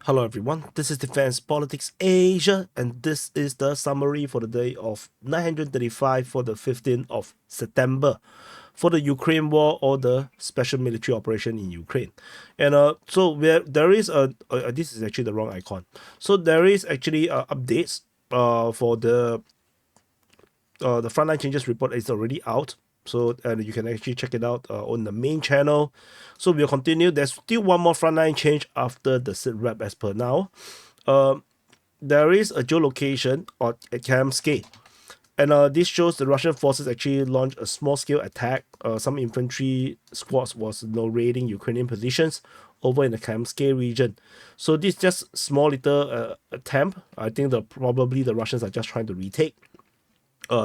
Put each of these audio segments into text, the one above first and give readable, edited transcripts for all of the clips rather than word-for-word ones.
Hello everyone, this is Defense Politics Asia, and this is the summary for the day of 935 for the 15th of September for the Ukraine war or the special military operation in Ukraine. And there is this is actually the wrong icon. So there is actually updates for the frontline changes report is already out. So you can actually check it out on the main channel. So we'll continue. There's still one more frontline change after the SITREP as per now. There is a geolocation at Kamsky. And this shows the Russian forces actually launched a small-scale attack. Some infantry squads was raiding Ukrainian positions over in the Kamsky region. So this just small little attempt. I think probably the Russians are just trying to retake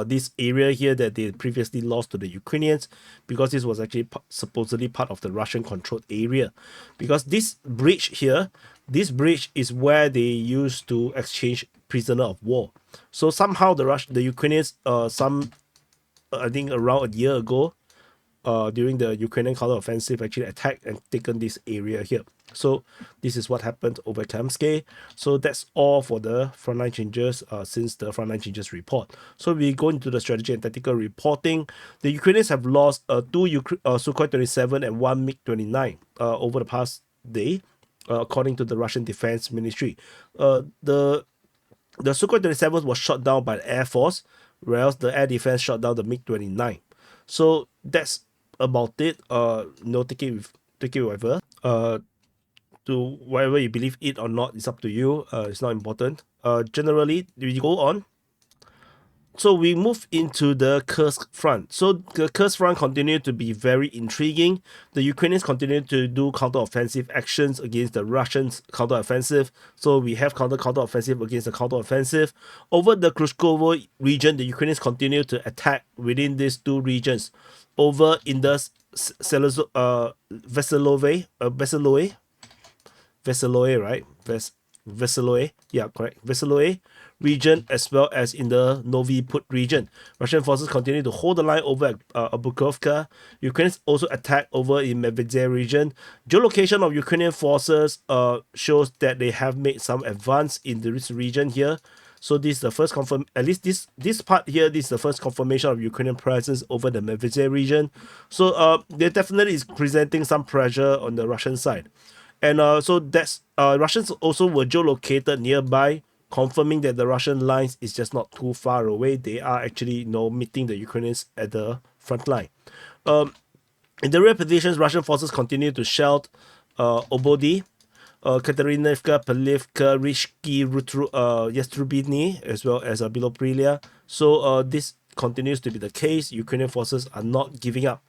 this area here that they previously lost to the Ukrainians, because this was actually supposedly part of the Russian controlled area. Because this bridge here, this bridge is where they used to exchange prisoner of war. So somehow the Ukrainians, I think around a year ago, during the Ukrainian counteroffensive, actually attacked and taken this area here. So this is what happened over Kamsky. So that's all for the frontline changes since the frontline changes report. So we go into the strategy and tactical reporting. The Ukrainians have lost two Sukhoi 27 and one MiG-29 over the past day, according to the Russian Defense Ministry. The Sukhoi 27 was shot down by the Air Force, whereas the Air Defense shot down the MiG-29. So that's about it. Take it whatever. To whatever you believe it or not, it's up to you. It's not important. Generally, we go on. So we move into the Kursk front. So the Kursk front continued to be very intriguing. The Ukrainians continue to do counter-offensive actions against the Russians' counter-offensive. So we have counter-offensive against the counter-offensive. Over the Krushkovo region, the Ukrainians continue to attack within these two regions. Over in the Veseloe, right? Veseloe, yeah, correct. Veseloe region, as well as in the Novi Put region. Russian forces continue to hold the line over at Obukovka. Ukrainians also attack over in Medvedze region. Geolocation of Ukrainian forces shows that they have made some advance in this region here. So this is the first at least this part here, this is the first confirmation of Ukrainian presence over the Medvedze region. So there definitely is presenting some pressure on the Russian side. And so that's Russians also were geolocated nearby, confirming that the Russian lines is just not too far away. They are actually meeting the Ukrainians at the front line. In the rear positions, Russian forces continue to shell Obody, Katerinivka, Pelivka, Rishki, Yastrubini, as well as Biloprilia. So this continues to be the case. Ukrainian forces are not giving up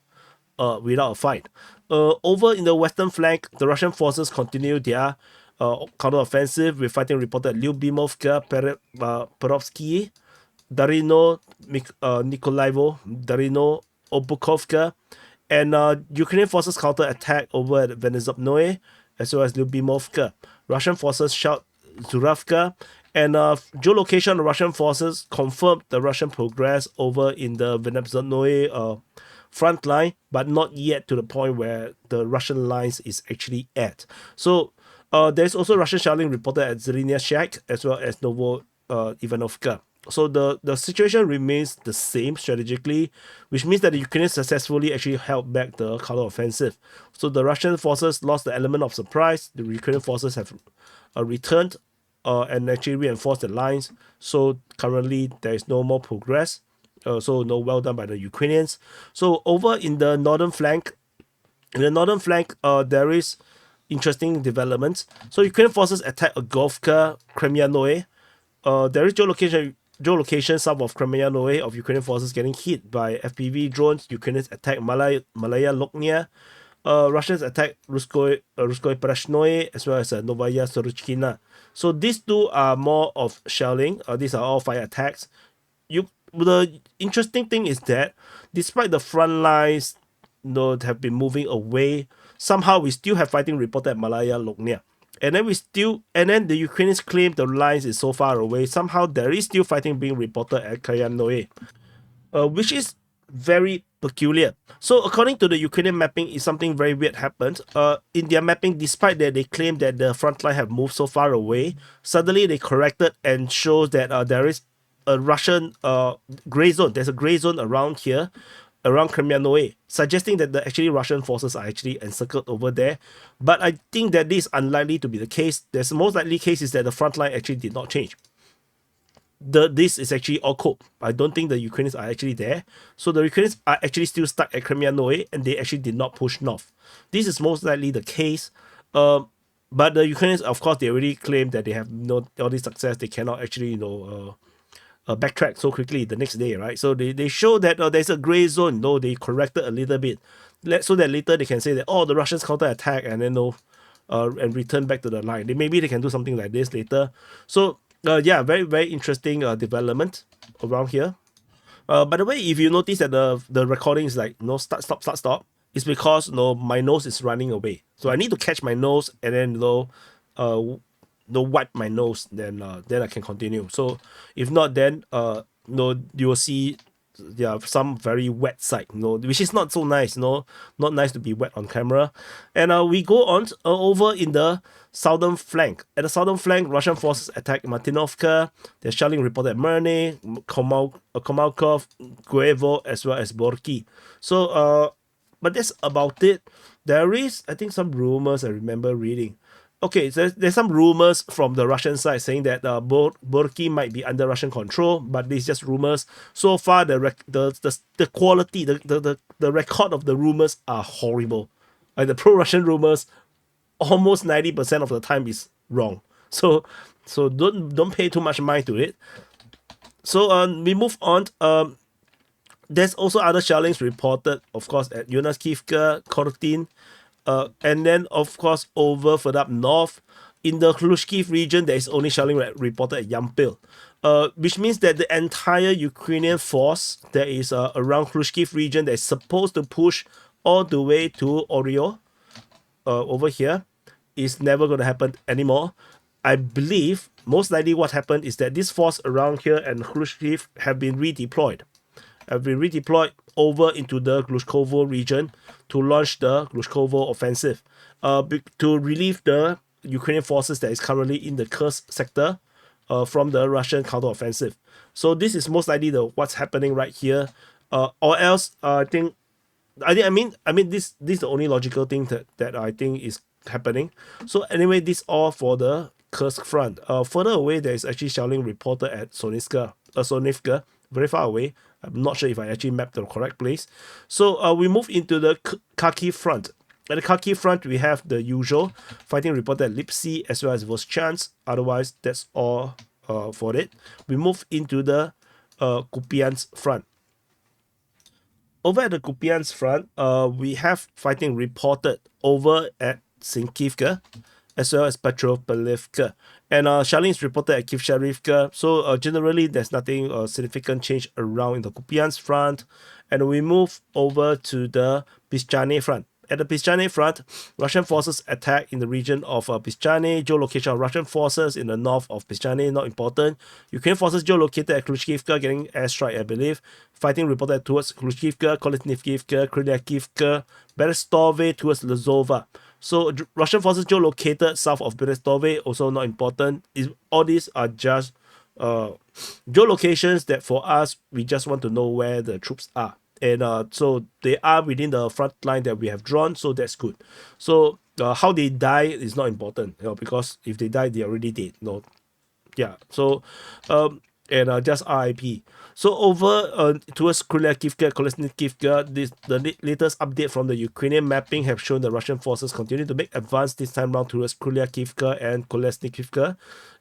without a fight. Over in the western flank, the Russian forces continue their counter-offensive, with fighting reported at Lyubimovka, Perovsky, Darino, Nikolaevo, Darino, Obukovka, and Ukrainian forces counter-attack over at Venezopnoe, as well as Lyubimovka. Russian forces shot Zuravka, and geolocation of Russian forces confirmed the Russian progress over in the Venezopnoe front line, but not yet to the point where the Russian lines is actually at. So there's also Russian shelling reported at Zelynia Shak as well as Novo Ivanovka. So the situation remains the same strategically, which means that the Ukrainians successfully actually held back the counter-offensive. So the Russian forces lost the element of surprise. The Ukrainian forces have returned and actually reinforced the lines. So currently there is no more progress. So no, well done by the Ukrainians. So over in the northern flank, there is interesting developments. So Ukrainian forces attack Agovka, Kremyanoe. There is geolocation south of Kremyanoe of Ukrainian forces getting hit by FPV drones. Ukrainians attack Malaya Loknia. Russians attack Ruskoye Prashnoye, as well as Novaya Sorochkina. So these two are more of shelling. These are all fire attacks. The interesting thing is that despite the front lines have been moving away, somehow we still have fighting reported at Malaya Loknia. And then the Ukrainians claim the lines is so far away. Somehow there is still fighting being reported at Kayanoe, which is very peculiar. So according to the Ukrainian mapping, is something very weird happened. In their mapping, despite that they claim that the front line have moved so far away, suddenly they corrected and shows that there is a Russian gray zone. There's a gray zone around here, around Kremyannoe, suggesting that the actually Russian forces are actually encircled over there. But I think that this is unlikely to be the case. There's the most likely case is that the front line actually did not change. This is actually all cope. I don't think the Ukrainians are actually there. So the Ukrainians are actually still stuck at Kremyannoe and they actually did not push north. This is most likely the case. But the Ukrainians, of course, they already claim that they have all this success. They cannot actually, backtrack so quickly the next day, right? So they show that there's a gray zone. No, they corrected a little bit, so that later they can say that the Russians counterattack and then and return back to the line. Maybe they can do something like this later. So yeah, very very interesting development around here. By the way, if you notice that the recording is like start stop, it's because my nose is running away. So I need to catch my nose and then wipe my nose, then I can continue. So if not, then you will see some very wet side, which is not so nice, not nice to be wet on camera. And we go on over in the southern flank. At the southern flank, Russian forces attack Martinovka. There's shelling reported at Merne, Komalkov, Guevo, as well as Borki. So but that's about it. There is, I think, some rumors I remember reading. Okay, so there's some rumors from the Russian side saying that Borki might be under Russian control, but these just rumors. So far, the quality, the record of the rumors are horrible. Like the pro-Russian rumors, almost 90% of the time is wrong. So don't pay too much mind to it. So we move on. There's also other shellings reported, of course, at Yunaskivka, Kortin. And then, of course, over further up north, in the Khrushchev region, there is only shelling reported at Yampil, which means that the entire Ukrainian force that is around Khrushchev region that is supposed to push all the way to Oreo over here is never going to happen anymore. I believe most likely what happened is that this force around here and Khrushchev have been redeployed. Over into the Glushkovo region to launch the Glushkovo offensive, to relieve the Ukrainian forces that is currently in the Kursk sector from the Russian counteroffensive. So this is most likely what's happening right here, or else I mean this is the only logical thing that I think is happening. So anyway, this all for the Kursk front. Further away, there is actually shelling reported at Sonivka, very far away. I'm not sure if I actually mapped the correct place. So we move into the Kharkiv front. At the Kharkiv front, we have the usual fighting reported at Lipsy as well as Voschansk. Otherwise, that's all for it. We move into the Kupiansk front. Over at the Kupiansk front, we have fighting reported over at Sinkivka as well as Petropavlivka. And shelling is reported at Kivsharivka. So generally, there's nothing significant change around in the Kupiansk front. And we move over to the Pischane front. At the Pischane front, Russian forces attack in the region of Pischane. Geolocation of Russian forces in the north of Pischane, not important. Ukrainian forces geolocated at Khrushchevka, getting airstrike, I believe. Fighting reported towards Khrushchevka, Kolesnivkivka, Krylyakivka, Berestove towards Lozova. So Russian forces geolocated south of Berestove, also not important. All these are just geolocations that for us, we just want to know where the troops are. And so they are within the front line that we have drawn, so that's good. So how they die is not important, because if they die, they already dead. Yeah. So just RIP. So over towards Krylyakivka, Kolesnikivka, the latest update from the Ukrainian mapping have shown the Russian forces continue to make advance this time round towards Krylyakivka and Kolesnikivka.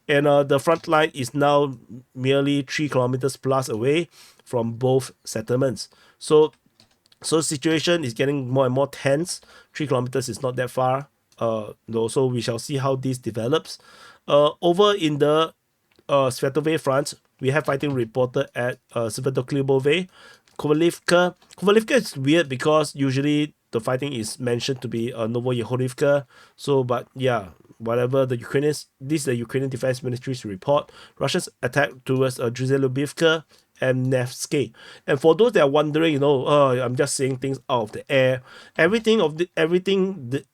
And the front line is now merely 3 kilometers plus away from both settlements. So situation is getting more and more tense. 3 kilometers is not that far. So we shall see how this develops. Over in the Svetove front, we have fighting reported at Svetoklyubove. Kovalivka is weird because usually the fighting is mentioned to be Novoyehorivka. So, but yeah, whatever the Ukrainians, this is the Ukrainian Defense Ministry's report. Russians attack towards Druzhelubivka and Nevsky. And for those that are wondering, I'm just saying things out of the air. Everything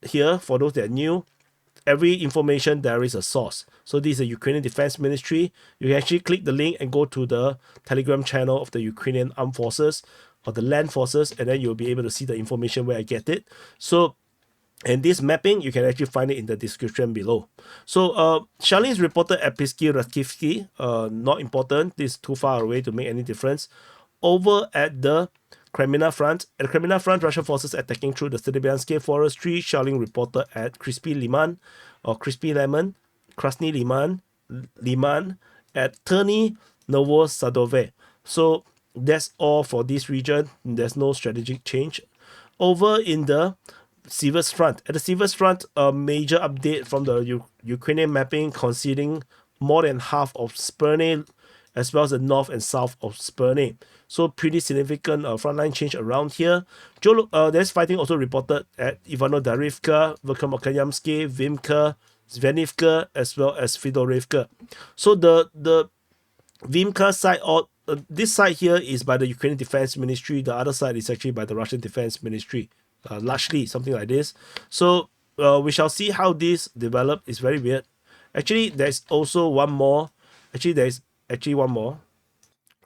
here, for those that are new, every information there is a source. So this is the Ukrainian Defense Ministry. You can actually click the link and go to the Telegram channel of the Ukrainian Armed Forces or the Land Forces, and then you'll be able to see the information where I get it. So, and this mapping, you can actually find it in the description below. So, shelling is reported at Pisky Ratkivsky. Not important. This is too far away to make any difference. Over at the Kremina front. At the Kremina front, Russian forces attacking through the Serbiansky Forest. Shelling reported at Crispy Liman or Crispy Lemon, Krasny Liman at Terny Novosadove. So that's all for this region. There's no strategic change. Over in the Sivers front. At the Sivers front, a major update from the Ukrainian mapping conceding more than half of Sperne as well as the north and south of Sperne. So pretty significant frontline change around here. There's fighting also reported at Ivano-Darivka, Velkomokayamsky, Vimka, Zvenivka, as well as Fedorivka. So the Vimka side, or this side here is by the Ukrainian Defense Ministry. The other side is actually by the Russian Defense Ministry. Largely something like this. So we shall see how this develop. It's very weird. Actually, there's also one more. There's one more.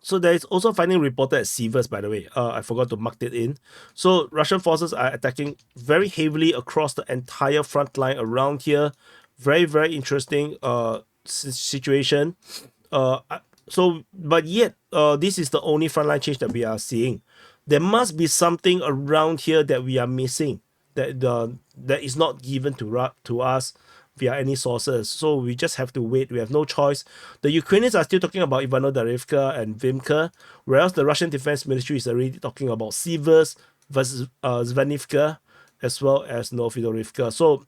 So there is also fighting reported at Sivers, by the way. I forgot to mark it in. So Russian forces are attacking very heavily across the entire front line around here. Very, very interesting situation. But yet, this is the only frontline change that we are seeing. There must be something around here that we are missing, that is not given to us via any sources. So we just have to wait. We have no choice. The Ukrainians are still talking about Ivano-Darivka and Vimka, whereas the Russian Defense Ministry is already talking about Sivers versus Zvenivka, as well as Fedorivka. So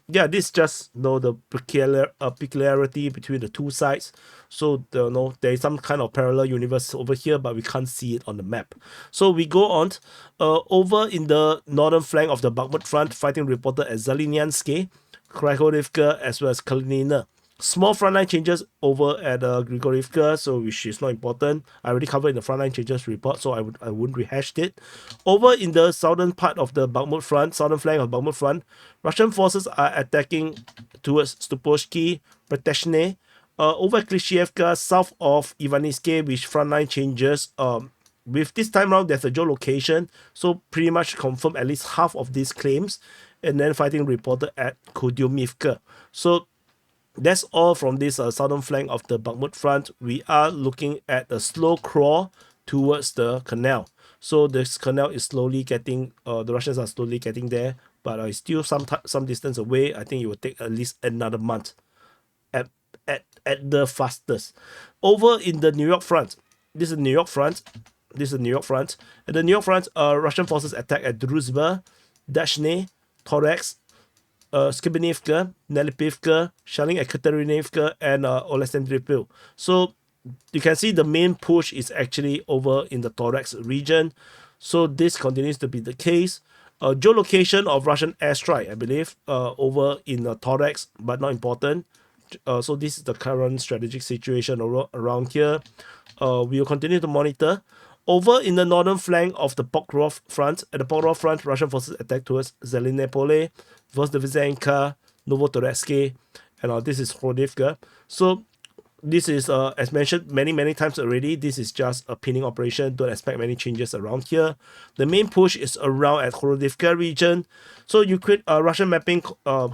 this is just the peculiarity between the two sides. So there is some kind of parallel universe over here, but we can't see it on the map. So we go on. Over in the northern flank of the Bakhmut front, fighting reported at Zaliniansky, Kragorivka, as well as Kalinina. Small frontline changes over at Grigorivka, so which is not important. I already covered in the frontline changes report, so I wouldn't rehash it. Over in the southern part of the Bakhmut front, southern flank of Bakhmut front, Russian forces are attacking towards Stupovsky, Preteshne. Over Klishevka, south of Ivanisky, which frontline changes. With this time around, there's a geolocation, so pretty much confirm at least half of these claims. And then fighting reported at Kudyumivka. So that's all from this southern flank of the Bakhmut front. We are looking at a slow crawl towards the canal. So this canal is slowly getting, the Russians are slowly getting there, but it's still some distance away. I think it will take at least another month at the fastest. Over in the New York front, this is New York front. At the New York front, Russian forces attack at Druzhba, Dashne, Torex, Skibinivka, Nelipivka, shelling at Katerinivka, and Olesendripil. So you can see the main push is actually over in the Torex region. So this continues to be the case. Geolocation of Russian airstrike, I believe, over in Torex, but not important. So this is the current strategic situation around here. We will continue to monitor. Over in the northern flank of the Pokrov front, at the Pokrov front, Russian forces attack towards Zelenopole, Vozdvizenka, Novotoresk, and this is Horodivka. So this is, as mentioned many times already, this is just a pinning operation. Don't expect many changes around here. The main push is around at Horodivka region. So Russian mapping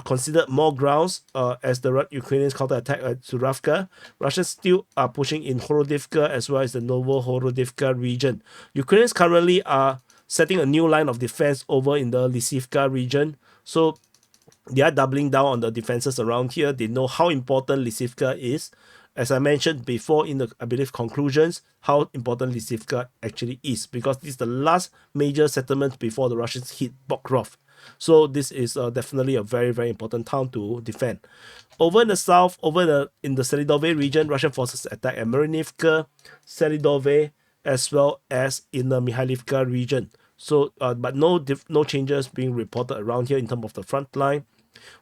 considered more grounds as the Ukrainians counterattack at Suravka. Russians still are pushing in Horodivka as well as the Novo-Horodivka region. Ukrainians currently are setting a new line of defense over in the Lysivka region. So they are doubling down on the defenses around here. They know how important Lysivka is. As I mentioned before in the, I believe, conclusions, how important Lysivka actually is, because this is the last major settlement before the Russians hit Pokrov. So this is definitely a very, very important town to defend. Over in the south, in the Selidove region, Russian forces attack at Marinivka, Selidove, as well as in the Mihailivka region. So, but no changes being reported around here in terms of the front line.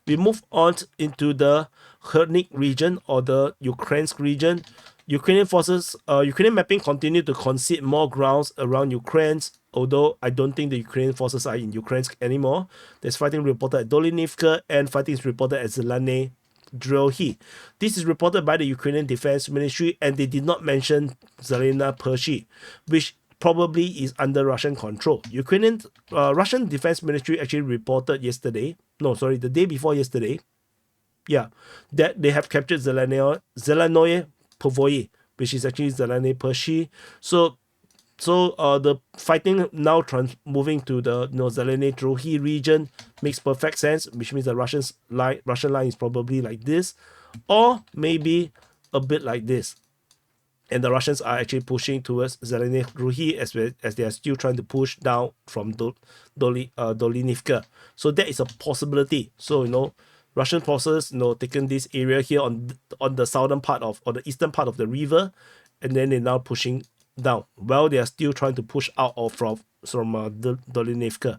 We move on into the Hernik region or the Ukrainsk region. Ukrainian forces, Ukrainian mapping continue to concede more grounds around Ukraine, although I don't think the Ukrainian forces are in Ukraine anymore. There's fighting reported at Dolinivka and fighting is reported at Zelane Drohi. This is reported by the Ukrainian Defense Ministry and they did not mention Zelena Pershi, which probably is under Russian control. Russian Defense Ministry actually reported the day before yesterday, that they have captured Zelenoye Povoye, which is actually Zelene Pershi. So the fighting now moving to the Zelene Drohi region makes perfect sense, which means the Russian line is probably like this, or maybe a bit like this. And the Russians are actually pushing towards Zelene Drohi as they are still trying to push down from Dolinivka. So that is a possibility. So Russian forces taken this area here on the southern part or the eastern part of the river, and then they're now pushing down while they are still trying to push out from Dolinivka.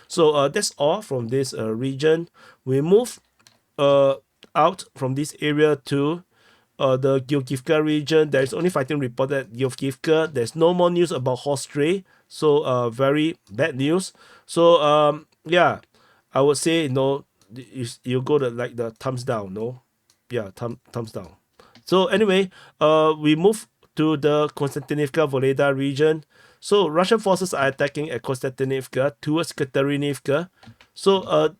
So that's all from this region. We move out from this area to the Georgivka region. There is only fighting reported at Georgivka. There's no more news about Horstray, so very bad news. So I would say you go to like the thumbs down, thumbs down. So anyway, we move to the Konstantinivka Voleda region. So Russian forces are attacking at Konstantinivka towards Katerinivka. So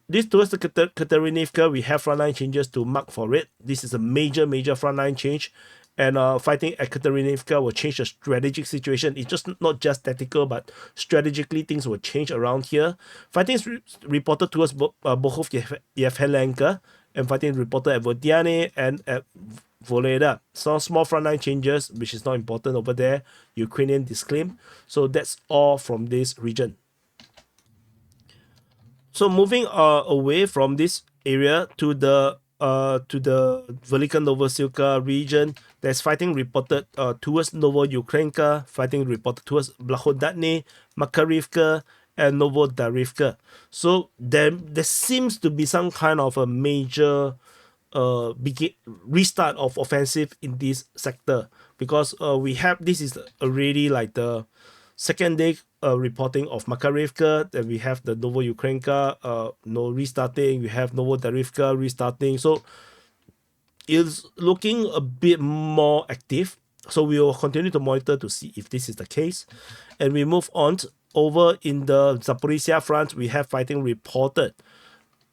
this towards the Katerinivka, we have frontline changes to mark for it. This is a major frontline change. And fighting at Katerinivka will change the strategic situation. It's just not just tactical, but strategically things will change around here. Fighting is reported towards Bohov-Yevhelenka, and fighting is reported at Vodiane and at Voleda. Some small frontline changes, which is not important over there. Ukrainian disclaim. So that's all from this region. So moving away from this area to the Velika Novosilka region, there's fighting reported towards Novoyukrainka, fighting reported towards Blahodatne, Makarivka, and Novodarivka. So there seems to be some kind of a major restart of offensive in this sector, because this is already like the second day reporting of Makarivka, then we have the Novoyukrainka restarting, we have Novodarivka restarting. So it's looking a bit more active. So we will continue to monitor to see if this is the case. And we move on over in the Zaporizhia front, we have fighting reported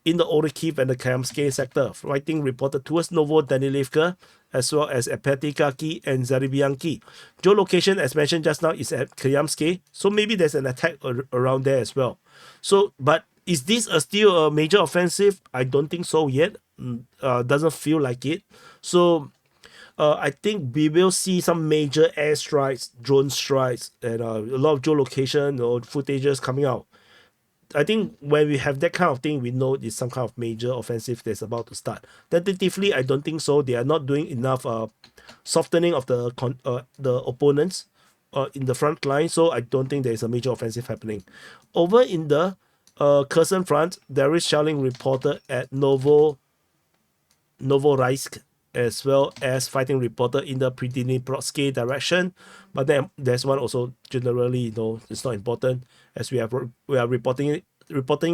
in the Orikhiv and the Kayamsky sector. Fighting reported towards Novodanilivka, as well as at Petikaki and Zaribyanki. Geolocation, as mentioned just now, is at Kayamsky, so maybe there's an attack around there as well. So, but is this still a major offensive? I don't think so yet. Doesn't feel like it. So, I think we will see some major airstrikes, drone strikes, and a lot of geolocation or footages coming out. I think when we have that kind of thing, we know it's some kind of major offensive that's about to start. Tentatively, I don't think so. They are not doing enough softening of the opponents in the front line, so I don't think there is a major offensive happening. Over in the Kherson front, there is shelling reported at Novoraisk, as well as fighting reported in the Pridniprovsky direction, but then there's one also generally it's not important, as we are reporting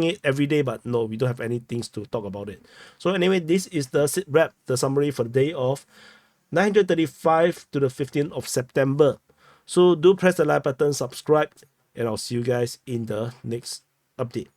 it every day, but no, we don't have any things to talk about it. So anyway, this is the SITREP, the summary for the day of 935 to the 15th of September. So do press the like button, subscribe, and I'll see you guys in the next update.